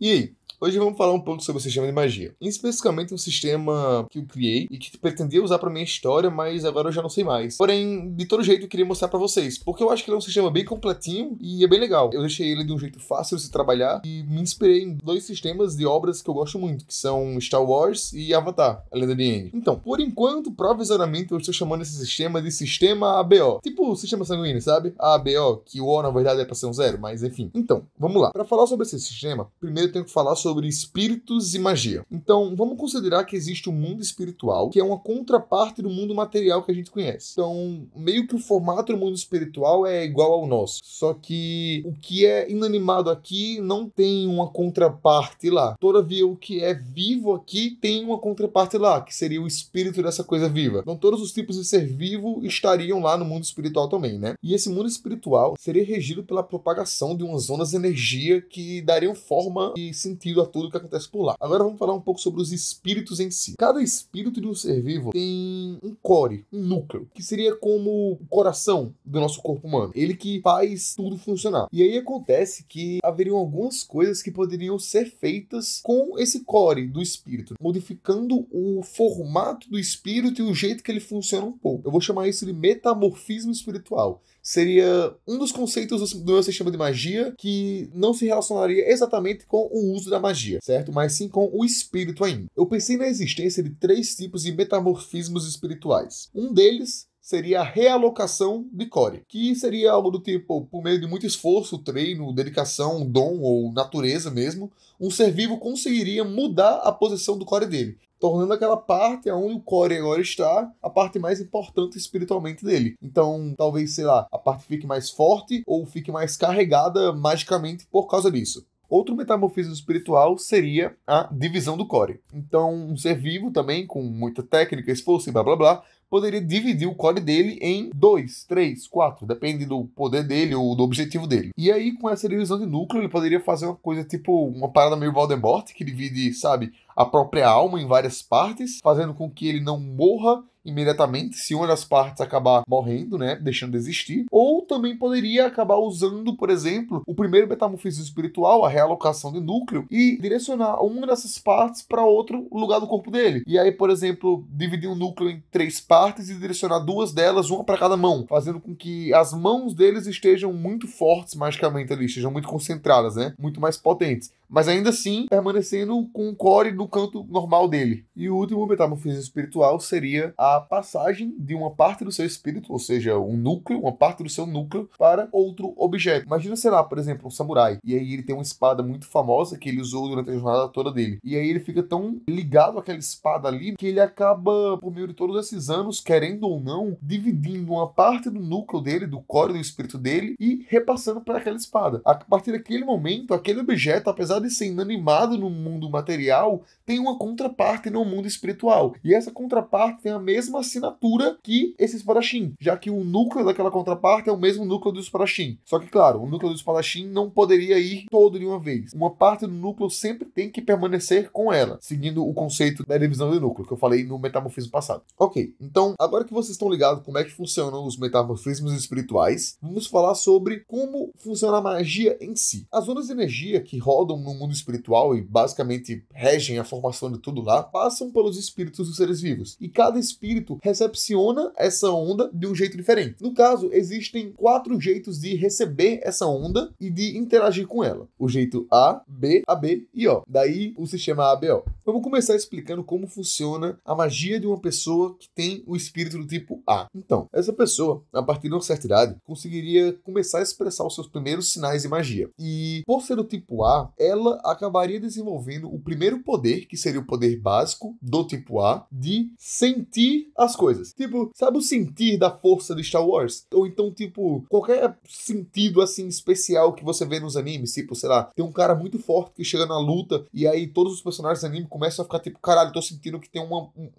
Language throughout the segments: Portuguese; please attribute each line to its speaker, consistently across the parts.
Speaker 1: E aí? Hoje vamos falar um pouco sobre o sistema de magia. Especificamente um sistema que eu criei e que pretendia usar para minha história, mas agora eu já não sei mais. Porém, de todo jeito eu queria mostrar para vocês, porque eu acho que ele é um sistema bem completinho e é bem legal. Eu deixei ele de um jeito fácil de se trabalhar e me inspirei em dois sistemas de obras que eu gosto muito, que são Star Wars e Avatar, a Lenda de Aang. Então, por enquanto, provisoriamente, eu estou chamando esse sistema de sistema ABO. Tipo o sistema sanguíneo, sabe? A ABO, que o O na verdade é para ser um zero, mas enfim. Então, vamos lá. Para falar sobre esse sistema, primeiro eu tenho que falar sobre espíritos e magia. Então, vamos considerar que existe um mundo espiritual, que é uma contraparte do mundo material que a gente conhece. Então, meio que o formato do mundo espiritual é igual ao nosso. Só que o que é inanimado aqui não tem uma contraparte lá. Todavia, o que é vivo aqui tem uma contraparte lá, que seria o espírito dessa coisa viva. Então, todos os tipos de ser vivo estariam lá no mundo espiritual também, né? E esse mundo espiritual seria regido pela propagação de umas ondas de energia que dariam forma e sentido a tudo que acontece por lá. Agora vamos falar um pouco sobre os espíritos em si. Cada espírito de um ser vivo tem um core, um núcleo, que seria como o coração do nosso corpo humano. Ele que faz tudo funcionar. E aí acontece que haveriam algumas coisas que poderiam ser feitas com esse core do espírito, modificando o formato do espírito e o jeito que ele funciona um pouco. Eu vou chamar isso de metamorfismo espiritual. Seria um dos conceitos do meu sistema de magia que não se relacionaria exatamente com o uso da magia, certo? Mas sim com o espírito ainda. Eu pensei na existência de 3 tipos de metamorfismos espirituais. Um deles seria a realocação de core, que seria algo do tipo, por meio de muito esforço, treino, dedicação, dom ou natureza mesmo, um ser vivo conseguiria mudar a posição do core dele, tornando aquela parte onde o core agora está a parte mais importante espiritualmente dele. Então, talvez, sei lá, a parte fique mais forte ou fique mais carregada magicamente por causa disso. Outro metamorfismo espiritual seria a divisão do core. Então, um ser vivo também, com muita técnica, esforço e blá blá blá, poderia dividir o core dele em 2, 3, 4, depende do poder dele ou do objetivo dele. E aí, com essa divisão de núcleo, ele poderia fazer uma coisa tipo uma parada meio Voldemort, que divide, sabe, a própria alma em várias partes, fazendo com que ele não morra imediatamente se uma das partes acabar morrendo, né, deixando de existir, ou também poderia acabar usando, por exemplo, o primeiro metamorfismo espiritual, a realocação de núcleo, e direcionar uma dessas partes para outro lugar do corpo dele. E aí, por exemplo, dividir o núcleo em 3 partes e direcionar 2 delas, uma para cada mão, fazendo com que as mãos deles estejam muito fortes magicamente ali, estejam muito concentradas, né, muito mais potentes, mas ainda assim permanecendo com o core no canto normal dele. E o último metamorfismo espiritual seria a passagem de uma parte do seu espírito, ou seja, um núcleo, uma parte do seu núcleo, para outro objeto. Imagina, sei lá, por exemplo, um samurai, e aí ele tem uma espada muito famosa que ele usou durante a jornada toda dele. E aí ele fica tão ligado àquela espada ali que ele acaba, por meio de todos esses anos, querendo ou não, dividindo uma parte do núcleo dele, do core do espírito dele, e repassando para aquela espada. A partir daquele momento, aquele objeto, apesar de ser inanimado no mundo material, tem uma contraparte no mundo espiritual. E essa contraparte tem a mesma assinatura que esse espadachim, já que o núcleo daquela contraparte é o mesmo núcleo do espadachim. Só que, claro, o núcleo do espadachim não poderia ir todo de uma vez. Uma parte do núcleo sempre tem que permanecer com ela, seguindo o conceito da divisão do núcleo, que eu falei no metamorfismo passado. Ok, então, agora que vocês estão ligados como é que funcionam os metamorfismos espirituais, vamos falar sobre como funciona a magia em si. As ondas de energia que rodam no mundo espiritual e basicamente regem a formação de tudo lá, passam pelos espíritos dos seres vivos. E cada espírito recepciona essa onda de um jeito diferente. No caso, existem 4 jeitos de receber essa onda e de interagir com ela. O jeito A, B, AB e O. Daí o sistema ABO. Vamos começar explicando como funciona a magia de uma pessoa que tem o espírito do tipo A. Então, essa pessoa, a partir de uma certa idade, conseguiria começar a expressar os seus primeiros sinais de magia. E por ser do tipo A, ela acabaria desenvolvendo o primeiro poder, que seria o poder básico do tipo A, de sentir as coisas. Tipo, sabe o sentir da força de Star Wars? Ou então, tipo, qualquer sentido, assim, especial que você vê nos animes. Tipo, sei lá, tem um cara muito forte que chega na luta e aí todos os personagens do anime começam a ficar tipo, caralho, tô sentindo que tem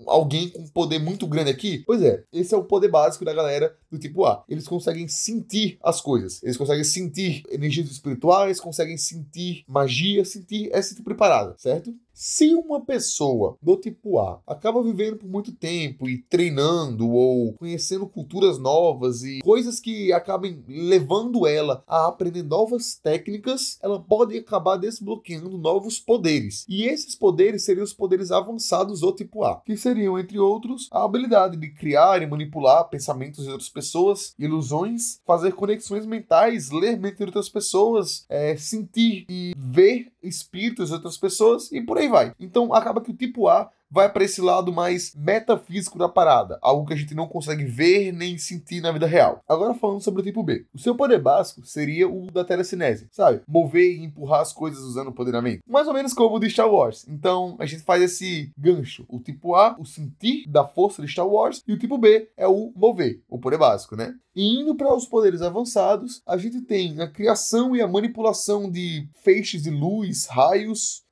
Speaker 1: alguém com um poder muito grande aqui. Pois é, esse é o poder básico da galera do tipo A. Eles conseguem sentir as coisas. Eles conseguem sentir energias espirituais, conseguem sentir magia, sentir esse tipo de parada, certo? Se uma pessoa do tipo A acaba vivendo por muito tempo e treinando ou conhecendo culturas novas e coisas que acabem levando ela a aprender novas técnicas, ela pode acabar desbloqueando novos poderes. E esses poderes seriam os poderes avançados do tipo A, que seriam, entre outros, a habilidade de criar e manipular pensamentos de outras pessoas, ilusões, fazer conexões mentais, ler mente de outras pessoas, sentir e ver espíritos de outras pessoas e por aí vai. Então acaba que o tipo A vai para esse lado mais metafísico da parada, algo que a gente não consegue ver nem sentir na vida real. Agora falando sobre o tipo B. O seu poder básico seria o da telecinese, sabe? Mover e empurrar as coisas usando o poder da mente. Mais ou menos como o de Star Wars. Então a gente faz esse gancho. O tipo A, o sentir da força de Star Wars, e o tipo B é o mover, o poder básico, né? E indo para os poderes avançados, a gente tem a criação e a manipulação de feixes de luz, raios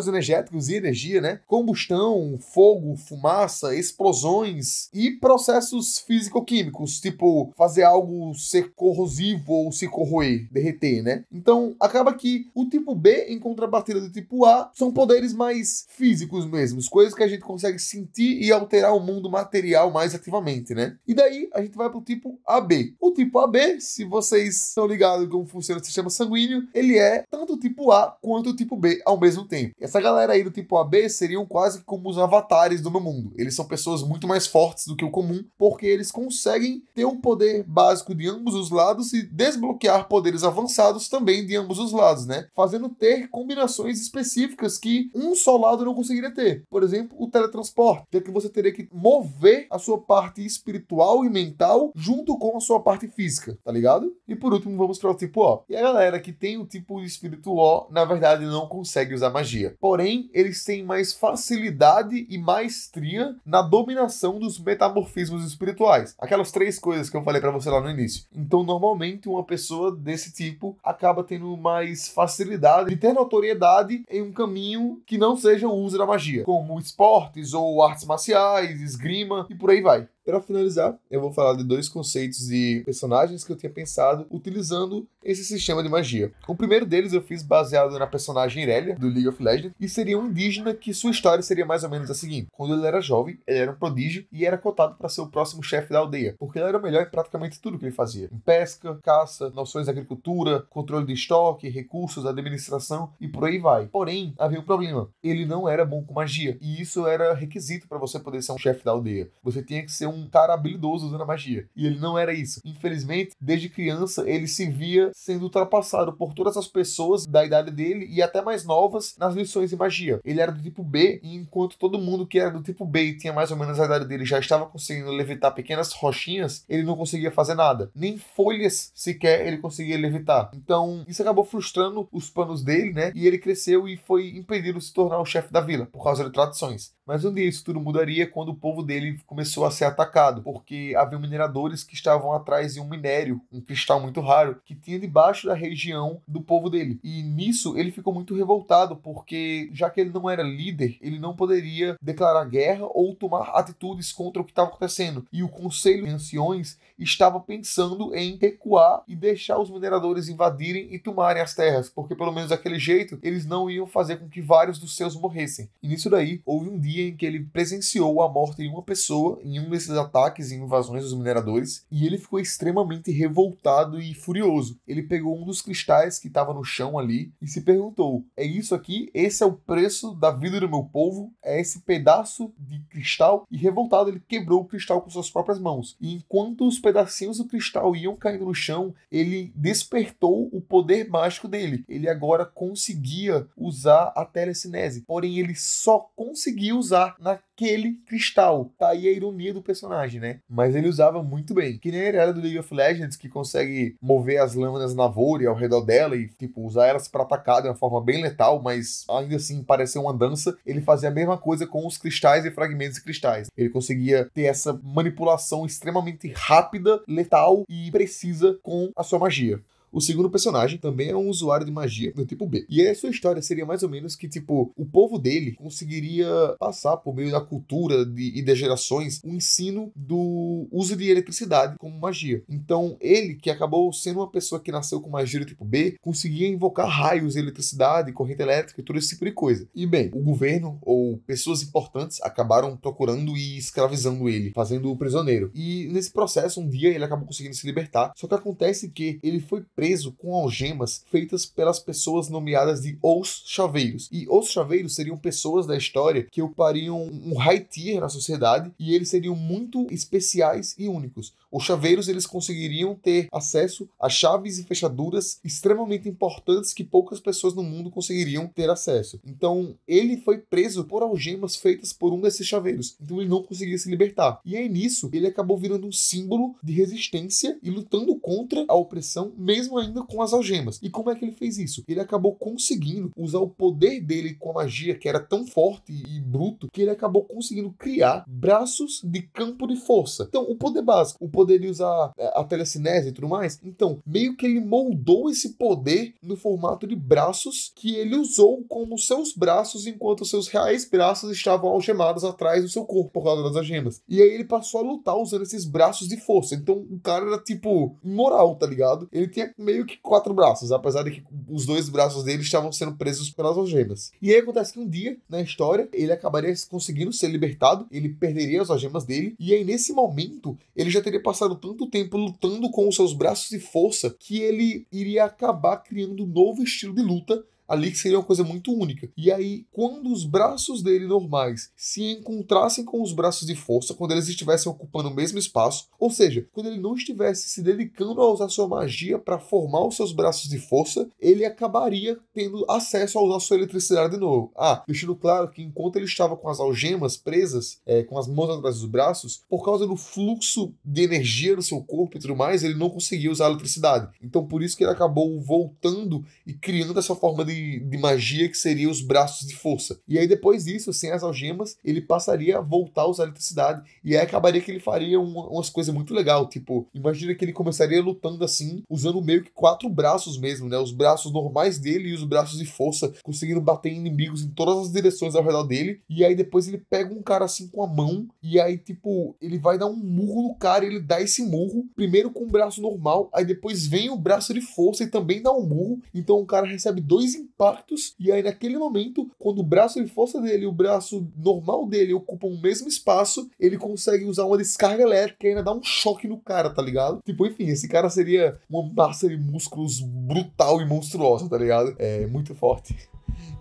Speaker 1: energéticos e energia, né? Combustão, fogo, fumaça, explosões e processos físico-químicos, tipo fazer algo ser corrosivo ou se corroer, derreter, né? Então, acaba que o tipo B, em contrapartida do tipo A, são poderes mais físicos mesmos, coisas que a gente consegue sentir e alterar o mundo material mais ativamente, né? E daí, a gente vai pro tipo AB. O tipo AB, se vocês estão ligados como funciona o sistema sanguíneo, ele é tanto o tipo A quanto o tipo B ao mesmo tempo. Essa galera aí do tipo AB seriam quase como os avatares do meu mundo. Eles são pessoas muito mais fortes do que o comum, porque eles conseguem ter um poder básico de ambos os lados e desbloquear poderes avançados também de ambos os lados, né? Fazendo ter combinações específicas que um só lado não conseguiria ter. Por exemplo, o teletransporte, já que você teria que mover a sua parte espiritual e mental junto com a sua parte física, tá ligado? E por último, vamos para o tipo O. E a galera que tem o tipo espírito O, na verdade, não consegue usar magia. Porém, eles têm mais facilidade e maestria na dominação dos metamorfismos espirituais. Aquelas 3 coisas que eu falei pra você lá no início. Então, normalmente, uma pessoa desse tipo acaba tendo mais facilidade de ter notoriedade em um caminho que não seja o uso da magia, como esportes ou artes marciais, esgrima e por aí vai. Para finalizar, eu vou falar de 2 conceitos de personagens que eu tinha pensado utilizando esse sistema de magia. O primeiro deles eu fiz baseado na personagem Irelia, do League of Legends, e seria um indígena que sua história seria mais ou menos a seguinte. Quando ele era jovem, ele era um prodígio e era cotado para ser o próximo chefe da aldeia, porque ele era o melhor em praticamente tudo que ele fazia. Em pesca, caça, noções de agricultura, controle de estoque, recursos, administração e por aí vai. Porém, havia um problema. Ele não era bom com magia, e isso era requisito para você poder ser um chefe da aldeia. Você tinha que ser um cara habilidoso usando a magia. E ele não era isso. Infelizmente, desde criança, ele se via sendo ultrapassado por todas as pessoas da idade dele e até mais novas nas lições de magia. Ele era do tipo B, e enquanto todo mundo que era do tipo B e tinha mais ou menos a idade dele já estava conseguindo levitar pequenas rochinhas, ele não conseguia fazer nada. Nem folhas sequer ele conseguia levitar. Então, isso acabou frustrando os planos dele, né? E ele cresceu e foi impedido de se tornar o chefe da vila, por causa de tradições. Mas um dia isso tudo mudaria quando o povo dele começou a ser atacado, porque havia mineradores que estavam atrás de um minério, um cristal muito raro, que tinha debaixo da região do povo dele. E nisso ele ficou muito revoltado, porque já que ele não era líder, ele não poderia declarar guerra ou tomar atitudes contra o que estava acontecendo. E o Conselho de Anciões estava pensando em recuar e deixar os mineradores invadirem e tomarem as terras, porque pelo menos daquele jeito eles não iam fazer com que vários dos seus morressem. E nisso daí, houve um dia em que ele presenciou a morte de uma pessoa em um desses ataques e invasões dos mineradores, e ele ficou extremamente revoltado e furioso. Ele pegou um dos cristais que estava no chão ali e se perguntou: é isso aqui? Esse é o preço da vida do meu povo? É esse pedaço de cristal? E revoltado, ele quebrou o cristal com suas próprias mãos. E enquanto os pedacinhos do cristal iam caindo no chão, ele despertou o poder mágico dele. Ele agora conseguia usar a telecinese, porém ele só conseguia usar naquele cristal. Tá aí a ironia do personagem, né? Mas ele usava muito bem. Que nem a Irelia do League of Legends, que consegue mover as lâminas na Vori ao redor dela e, tipo, usar elas para atacar de uma forma bem letal, mas ainda assim parecer uma dança. Ele fazia a mesma coisa com os cristais e fragmentos de cristais. Ele conseguia ter essa manipulação extremamente rápida, letal e precisa com a sua magia. O segundo personagem também é um usuário de magia do tipo B. E a sua história seria mais ou menos que, tipo, o povo dele conseguiria passar por meio da cultura e das gerações o ensino do uso de eletricidade como magia. Então, ele, que acabou sendo uma pessoa que nasceu com magia do tipo B, conseguia invocar raios, eletricidade, corrente elétrica e todo esse tipo de coisa. E bem, o governo ou pessoas importantes acabaram procurando e escravizando ele, fazendo-o prisioneiro. E nesse processo, um dia ele acabou conseguindo se libertar, só que acontece que ele foi preso com algemas feitas pelas pessoas nomeadas de Os Chaveiros. E Os Chaveiros seriam pessoas da história que ocupariam um high tier na sociedade e eles seriam muito especiais e únicos. Os chaveiros, eles conseguiriam ter acesso a chaves e fechaduras extremamente importantes que poucas pessoas no mundo conseguiriam ter acesso. Então, ele foi preso por algemas feitas por um desses chaveiros. Então, ele não conseguia se libertar. E aí, nisso, ele acabou virando um símbolo de resistência e lutando contra a opressão, mesmo ainda com as algemas. E como é que ele fez isso? Ele acabou conseguindo usar o poder dele com a magia, que era tão forte e bruto, que ele acabou conseguindo criar braços de campo de força. Então, o poder básico, o poder de usar a telecinese e tudo mais. Então, meio que ele moldou esse poder no formato de braços que ele usou como seus braços, enquanto seus reais braços estavam algemados atrás do seu corpo por causa das algemas. E aí ele passou a lutar usando esses braços de força. Então, o cara era tipo imoral, tá ligado? Ele tinha meio que 4 braços, apesar de que os 2 braços dele estavam sendo presos pelas algemas. E aí acontece que um dia, na história, ele acabaria conseguindo ser libertado, ele perderia as algemas dele, e aí nesse momento, ele já teria passado tanto tempo lutando com os seus braços de força que ele iria acabar criando um novo estilo de luta ali, que seria uma coisa muito única. E aí, quando os braços dele normais se encontrassem com os braços de força, quando eles estivessem ocupando o mesmo espaço, ou seja, quando ele não estivesse se dedicando a usar sua magia para formar os seus braços de força, ele acabaria tendo acesso a usar sua eletricidade de novo. Deixando claro que enquanto ele estava com as algemas presas, com as mãos atrás dos braços, por causa do fluxo de energia do seu corpo e tudo mais, ele não conseguia usar a eletricidade. Então, por isso que ele acabou voltando e criando essa forma de magia que seria os braços de força. E aí depois disso, sem as algemas, ele passaria a voltar a usar a eletricidade e aí acabaria que ele faria umas coisas muito legais, tipo, imagina que ele começaria lutando assim, usando meio que 4 braços mesmo, né, os braços normais dele e os braços de força, conseguindo bater em inimigos em todas as direções ao redor dele, e aí depois ele pega um cara assim com a mão, e aí tipo, ele vai dar um murro no cara, e ele dá esse murro, primeiro com o braço normal, aí depois vem o braço de força e também dá um murro, então o cara recebe 2 impactos, e aí naquele momento, quando o braço de força dele e o braço normal dele ocupam o mesmo espaço, ele consegue usar uma descarga elétrica e ainda dá um choque no cara, tá ligado? Tipo, enfim, esse cara seria uma massa de músculos brutal e monstruosa, tá ligado? É muito forte.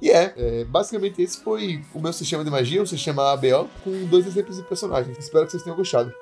Speaker 1: E basicamente esse foi o meu sistema de magia, o sistema ABO, com 2 exemplos de personagens. Espero que vocês tenham gostado.